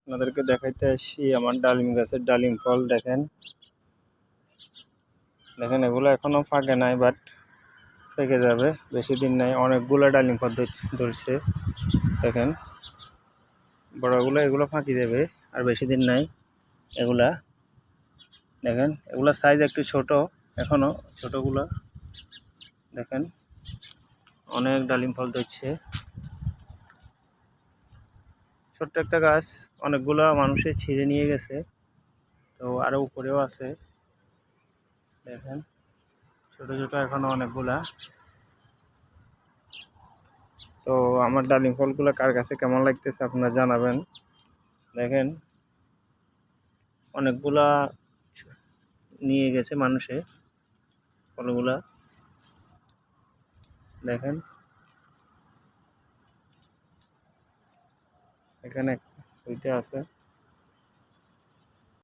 আপনাদেরকে দেখাইতে আসছি আমার ডালিম গাছের ডালিম ফল। দেখেন দেখেন এগুলো এখনো পাকে নাই, বাট পেকে যাবে, বেশি দিন নাই। অনেকগুলো ডালিম ফল ধরছে। দেখেন বড়গুলো এগুলো ফাঁকি দেবে, আর বেশি দিন নাই এগুলা। দেখেন এগুলা সাইজ একটু ছোট, এখনো ছোটগুলা। দেখেন অনেক ডালিম ফল ধরছে। ছোট্ট একটা গাছ, অনেকগুলো মানুষে ছিঁড়ে নিয়ে গেছে, তো আরো উপরেও আছে। দেখেন ছোট ছোট এখনো অনেকগুলা। তো আমার ডালিম ফলগুলো কার কাছে কেমন লাগতেছে আপনারা জানাবেন। দেখেন অনেকগুলা নিয়ে গেছে মানুষে ফলগুলা। দেখেন এখানে দুইটা আছে।